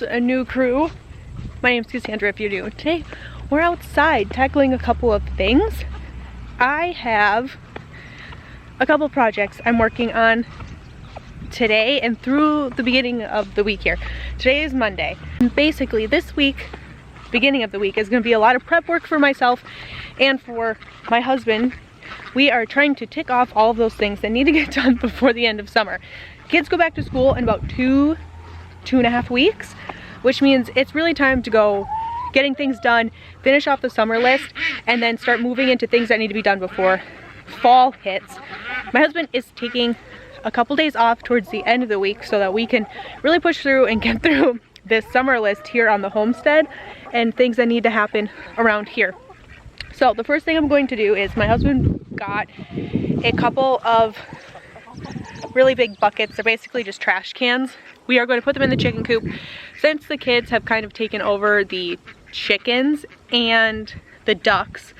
A new crew. My name's Cassandra if you're new. Today we're outside tackling a couple of things. I have a couple projects I'm working on today and through the beginning of the week here. Today is Monday. And basically this week, beginning of the week, is going to be a lot of prep work for myself and for my husband. We are trying to tick off all of those things that need to get done before the end of summer. Kids go back to school in about two and a half weeks, which means it's really time to go getting things done, finish off the summer list, and then start moving into things that need to be done before fall hits. My husband is taking a couple days off towards the end of the week so that we can really push through and get through this summer list here on the homestead and things that need to happen around here. So the first thing I'm going to do is my husband got a couple of really big buckets. They're basically just trash cans. We are going to put them in the chicken coop since the kids have kind of taken over the chickens and the ducks.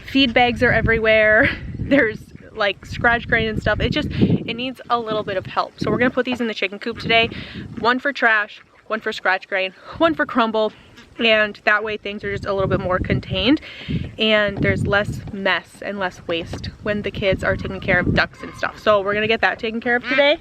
Feed bags are everywhere. There's like scratch grain and stuff. It needs a little bit of help. So we're gonna put these in the chicken coop today. One for trash, one for scratch grain, one for crumble. And that way things are just a little bit more contained and there's less mess and less waste when the kids are taking care of ducks and stuff. So we're gonna get that taken care of today.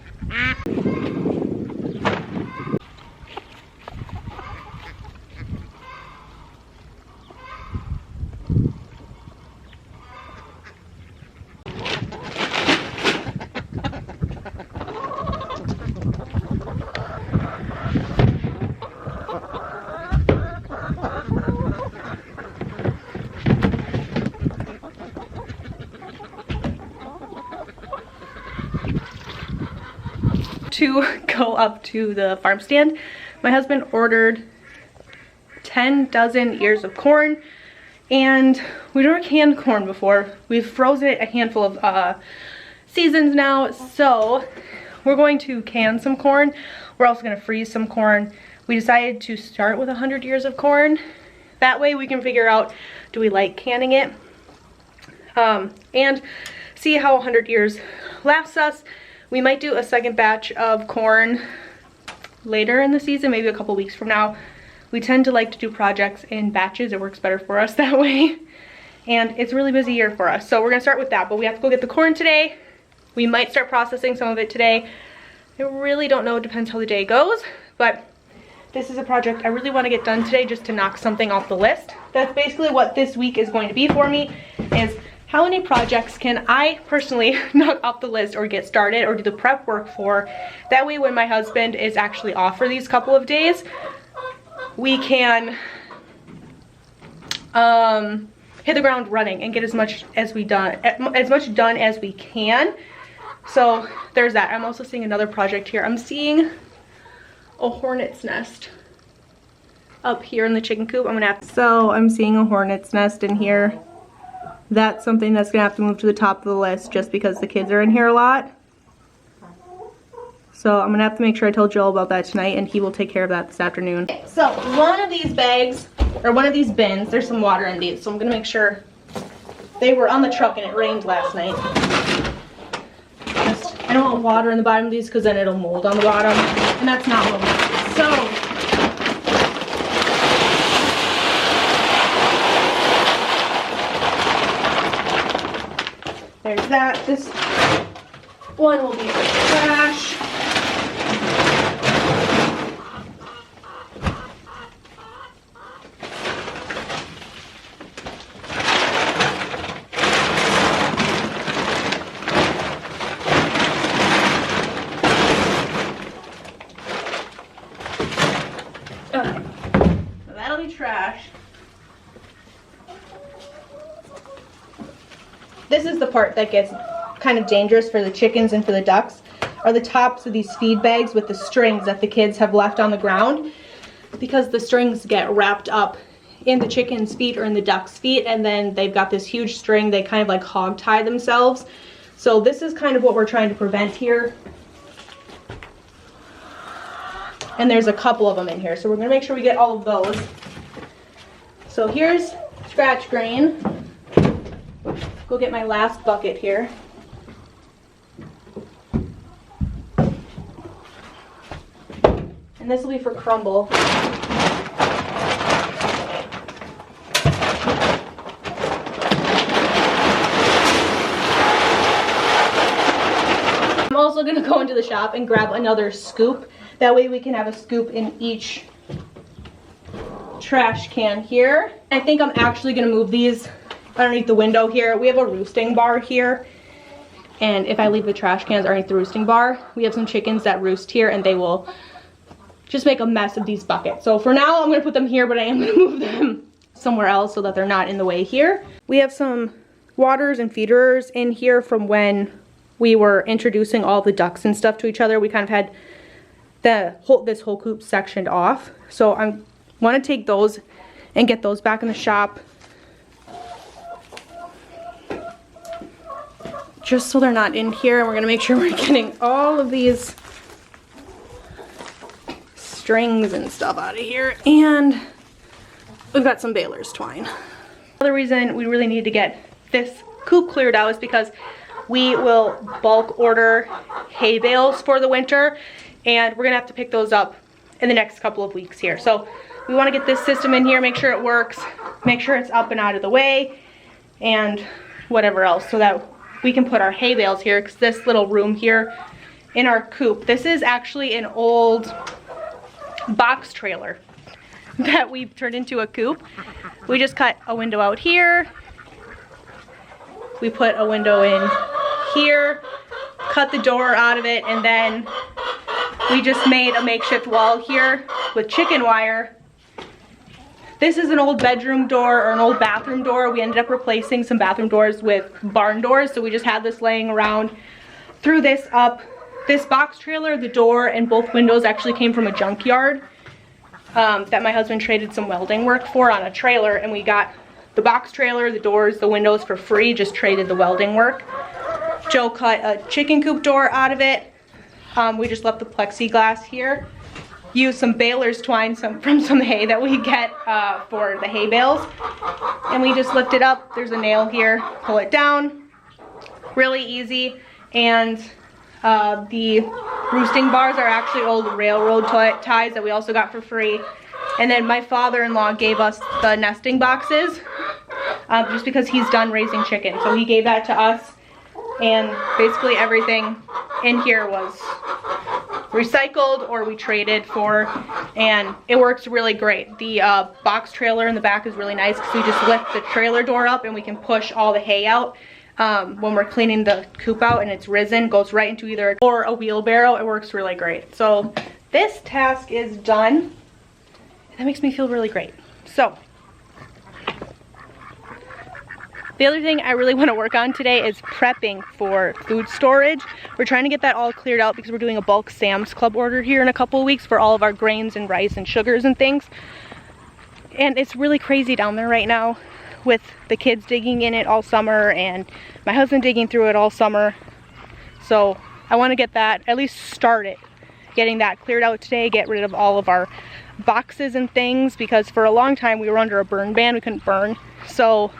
To go up to the farm stand, my husband ordered 10 dozen ears of corn, and we've never canned corn before. We've frozen it a handful of seasons now, so we're going to can some corn. We're also going to freeze some corn. We decided to start with 100 ears of corn. That way we can figure out, do we like canning it, and see how 100 ears lasts us. We might do a second batch of corn later in the season, maybe a couple weeks from now. We tend to like to do projects in batches. It works better for us that way. And it's a really busy year for us. So we're gonna start with that, but we have to go get the corn today. We might start processing some of it today. I really don't know, it depends how the day goes, but this is a project I really wanna get done today just to knock something off the list. That's basically what this week is going to be for me, is how many projects can I personally knock off the list or get started or do the prep work for? That way when my husband is actually off for these couple of days, we can hit the ground running and get as much done as we can. So there's that. I'm also seeing another project here. I'm seeing a hornet's nest up here in the chicken coop. So I'm seeing a hornet's nest in here. That's something that's gonna have to move to the top of the list just because the kids are in here a lot. So I'm gonna have to make sure I tell Joel about that tonight and he will take care of that this afternoon. So one of these bags, or one of these bins, there's some water in these, so I'm gonna make sure. They were on the truck and it rained last night. I don't want water in the bottom of these because then it'll mold on the bottom, and that's not what we want. So there's that. This one will be for trash. Okay, so that'll be trash. This is the part that gets kind of dangerous for the chickens and for the ducks, are the tops of these feed bags with the strings that the kids have left on the ground, because the strings get wrapped up in the chicken's feet or in the duck's feet, and then they've got this huge string. They kind of like hog tie themselves. So this is kind of what we're trying to prevent here. And there's a couple of them in here, so we're gonna make sure we get all of those. So here's scratch grain. Go get my last bucket here. And and this will be for crumble. I'm also gonna go into the shop and grab another scoop. That way we can have a scoop in each trash can here. I think I'm actually gonna move these underneath the window here. We have a roosting bar here, and if I leave the trash cans underneath the roosting bar, we have some chickens that roost here and they will just make a mess of these buckets. So for now I'm gonna put them here, but I am gonna move them somewhere else so that they're not in the way here. We have some waters and feeders in here from when we were introducing all the ducks and stuff to each other. We kind of had this whole coop sectioned off. So I want to take those and get those back in the shop, just so they're not in here. And we're gonna make sure we're getting all of these strings and stuff out of here. And we've got some balers twine. Another reason we really need to get this coop cleared out is because we will bulk order hay bales for the winter, and we're gonna have to pick those up in the next couple of weeks here. So we wanna get this system in here, make sure it works, make sure it's up and out of the way, and whatever else, so that we can put our hay bales here, because this little room here in our coop, this is actually an old box trailer that we've turned into a coop. We just cut a window out here, we put a window in here, cut the door out of it, and then we just made a makeshift wall here with chicken wire. This is an old bedroom door or an old bathroom door. We ended up replacing some bathroom doors with barn doors, so we just had this laying around. Threw this up. This box trailer, the door and both windows actually came from a junkyard that my husband traded some welding work for on a trailer, and we got the box trailer, the doors, the windows for free, just traded the welding work. Joe cut a chicken coop door out of it. We just left the plexiglass here. Used some baler's twine from some hay that we get for the hay bales. And we just lift it up. There's a nail here. Pull it down. Really easy. And the roosting bars are actually old railroad ties that we also got for free. And then my father-in-law gave us the nesting boxes just because he's done raising chickens. So he gave that to us. And basically everything in here was recycled or we traded for, and it works really great. The box trailer in the back is really nice because we just lift the trailer door up and we can push all the hay out when we're cleaning the coop out, and it's risen, goes right into either a or a wheelbarrow. It works really great. So this task is done. That makes me feel really great. So the other thing I really want to work on today is prepping for food storage. We're trying to get that all cleared out because we're doing a bulk Sam's Club order here in a couple of weeks for all of our grains and rice and sugars and things. And it's really crazy down there right now with the kids digging in it all summer and my husband digging through it all summer. So I want to get that, at least start it, getting that cleared out today, get rid of all of our boxes and things, because for a long time we were under a burn ban. We couldn't burn. So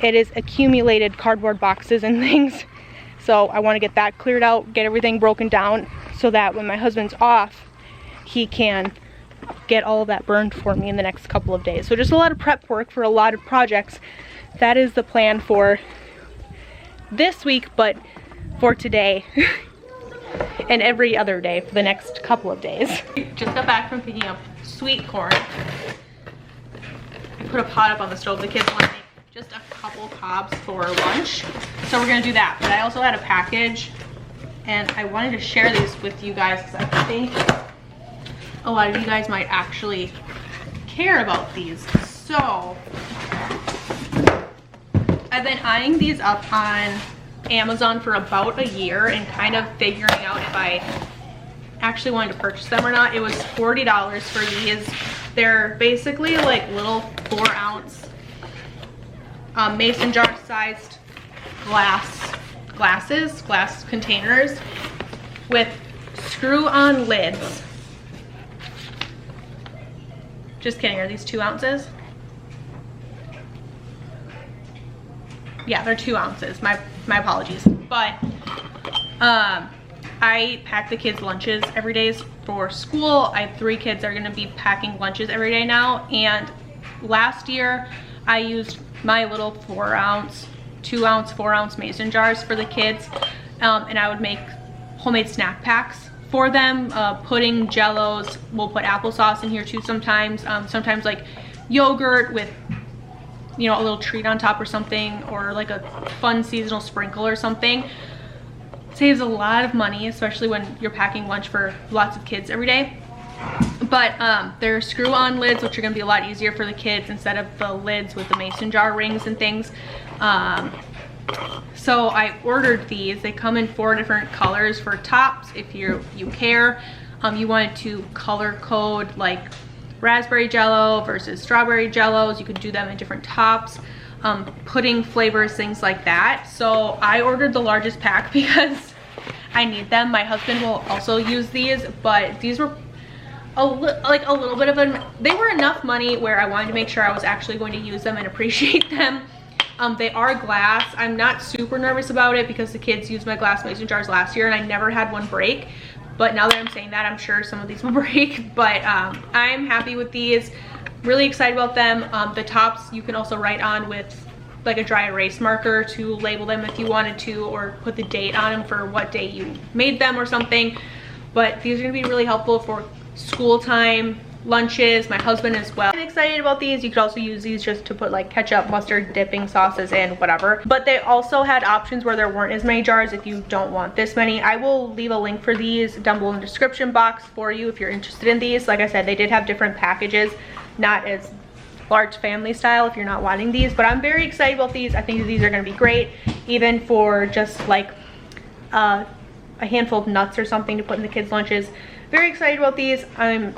it is accumulated cardboard boxes and things. So I want to get that cleared out, get everything broken down so that when my husband's off, he can get all of that burned for me in the next couple of days. So just a lot of prep work for a lot of projects. That is the plan for this week, but for today and every other day for the next couple of days. Just got back from picking up sweet corn. I put a pot up on the stove. The kids want to make just a couple cobs for lunch, so we're gonna do that. But I also had a package and I wanted to share these with you guys because I think a lot of you guys might actually care about these. So I've been eyeing these up on Amazon for about a year and kind of figuring out if I actually wanted to purchase them or not. It was $40 for these. They're basically like little 4-ounce mason jar sized glass containers with screw-on lids. Just kidding, are these 2 ounces? Yeah, they're 2 ounces. My apologies. But I pack the kids' lunches every day for school. I have 3 kids that are gonna be packing lunches every day now. And last year, I used my little 4-ounce, 2-ounce, 4-ounce mason jars for the kids. And I would make homemade snack packs for them. Pudding, jellos, we'll put applesauce in here too sometimes. Sometimes like yogurt with, you know, a little treat on top or something, or like a fun seasonal sprinkle or something. Saves a lot of money, especially when you're packing lunch for lots of kids every day. But they're screw-on lids, which are gonna be a lot easier for the kids instead of the lids with the mason jar rings and things. So I ordered these. They come in 4 different colors for tops if you care. You wanted to color code like raspberry jello versus strawberry jellos. You could do them in different tops, pudding flavors, things like that. So I ordered the largest pack because I need them. My husband will also use these, but these were like a little bit of they were enough money where I wanted to make sure I was actually going to use them and appreciate them. They are glass. I'm not super nervous about it because the kids used my glass mason jars last year and I never had one break. But now that I'm saying that, I'm sure some of these will break. But I'm happy with these. Really excited about them. The tops you can also write on with like a dry erase marker to label them if you wanted to, or put the date on them for what day you made them or something. But these are gonna be really helpful for school time, lunches, my husband as well. I'm excited about these. You could also use these just to put like ketchup, mustard, dipping sauces in, whatever. But they also had options where there weren't as many jars if you don't want this many. I will leave a link for these down below in the description box for you if you're interested in these. Like I said, they did have different packages, not as large family style if you're not wanting these, but I'm very excited about these. I think these are gonna be great, even for just like a handful of nuts or something to put in the kids' lunches. Very excited about these. I'm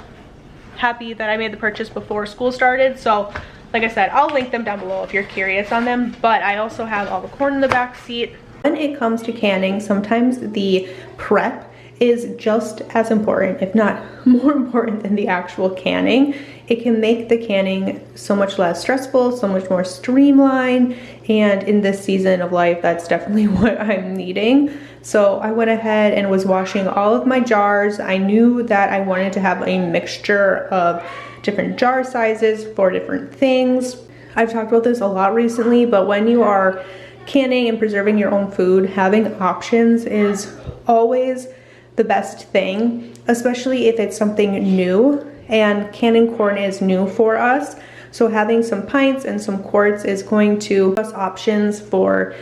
happy that I made the purchase before school started. So like I said, I'll link them down below if you're curious on them, but I also have all the corn in the back seat. When it comes to canning, sometimes the prep is just as important, if not more important than the actual canning. It can make the canning so much less stressful, so much more streamlined, and in this season of life, that's definitely what I'm needing. So I went ahead and was washing all of my jars. I knew that I wanted to have a mixture of different jar sizes for different things. I've talked about this a lot recently, but when you are canning and preserving your own food, having options is always the best thing, especially if it's something new, and canning corn is new for us. So having some pints and some quarts is going to give us options for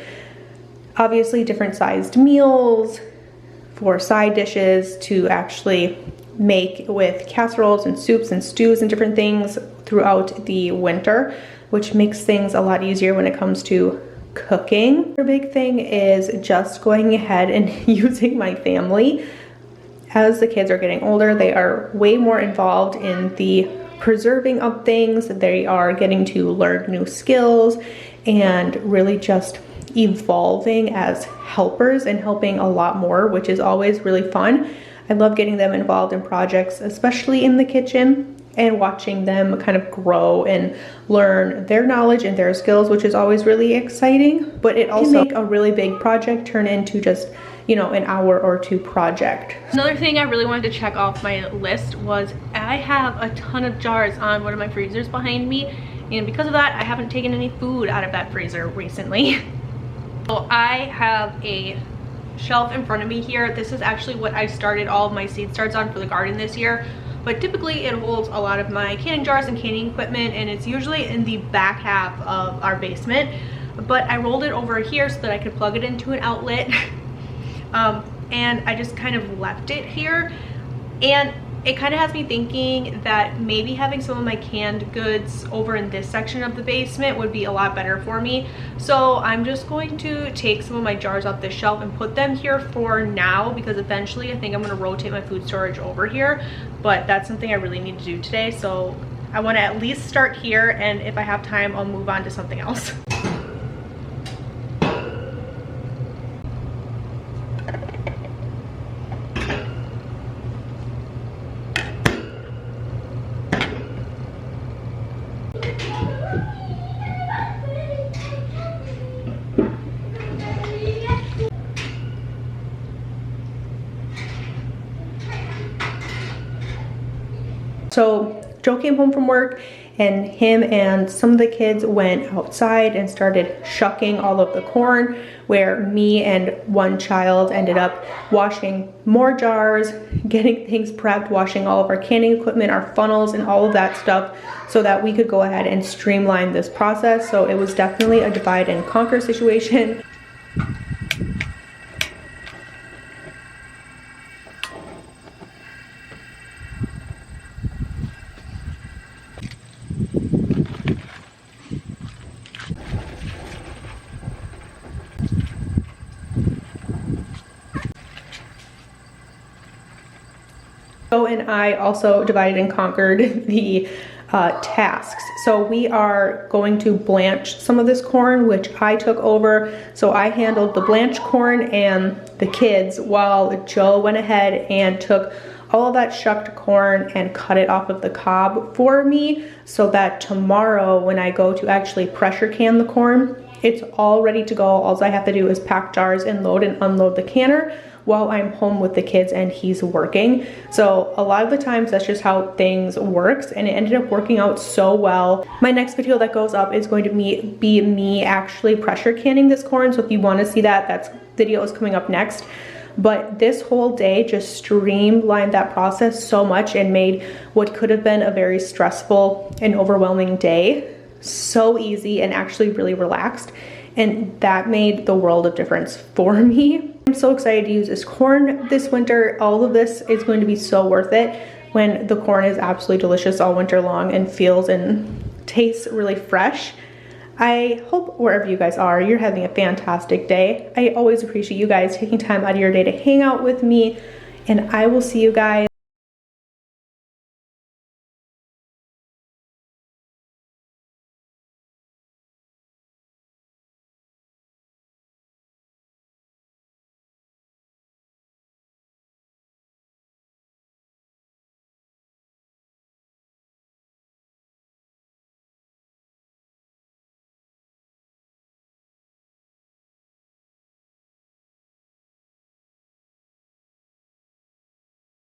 obviously different sized meals, for side dishes to actually make with casseroles and soups and stews and different things throughout the winter, which makes things a lot easier when it comes to cooking. The big thing is just going ahead and using my family. As the kids are getting older, they are way more involved in the preserving of things. They are getting to learn new skills and really just evolving as helpers and helping a lot more, which is always really fun. I love getting them involved in projects, especially in the kitchen, and watching them kind of grow and learn their knowledge and their skills, which is always really exciting. But it also can make a really big project turn into just, you know, an hour or 2 project. Another thing I really wanted to check off my list was I have a ton of jars on one of my freezers behind me, and because of that, I haven't taken any food out of that freezer recently. So I have a shelf in front of me here. This is actually what I started all of my seed starts on for the garden this year, but typically it holds a lot of my canning jars and canning equipment, and it's usually in the back half of our basement. But I rolled it over here so that I could plug it into an outlet. And I just kind of left it here, and it kind of has me thinking that maybe having some of my canned goods over in this section of the basement would be a lot better for me. So I'm just going to take some of my jars off this shelf and put them here for now, because eventually I think I'm going to rotate my food storage over here, but that's something I really need to do today. So I want to at least start here, and if I have time, I'll move on to something else. So Joe came home from work and him and some of the kids went outside and started shucking all of the corn, where me and one child ended up washing more jars, getting things prepped, washing all of our canning equipment, our funnels, and all of that stuff so that we could go ahead and streamline this process. So it was definitely a divide and conquer situation. Joe and I also divided and conquered the tasks. So we are going to blanch some of this corn, which I took over. So I handled the blanched corn and the kids, while Joe went ahead and took all of that shucked corn and cut it off of the cob for me, so that tomorrow when I go to actually pressure can the corn, it's all ready to go. All I have to do is pack jars and load and unload the canner while I'm home with the kids and he's working. So a lot of the times that's just how things works, and it ended up working out so well. My next video that goes up is going to be me actually pressure canning this corn. So if you want to see that, that video is coming up next. But this whole day just streamlined that process so much and made what could have been a very stressful and overwhelming day so easy and actually really relaxed. And that made the world of difference for me. I'm so excited to use this corn this winter. All of this is going to be so worth it when the corn is absolutely delicious all winter long and feels and tastes really fresh. I hope wherever you guys are, you're having a fantastic day. I always appreciate you guys taking time out of your day to hang out with me, and I will see you guys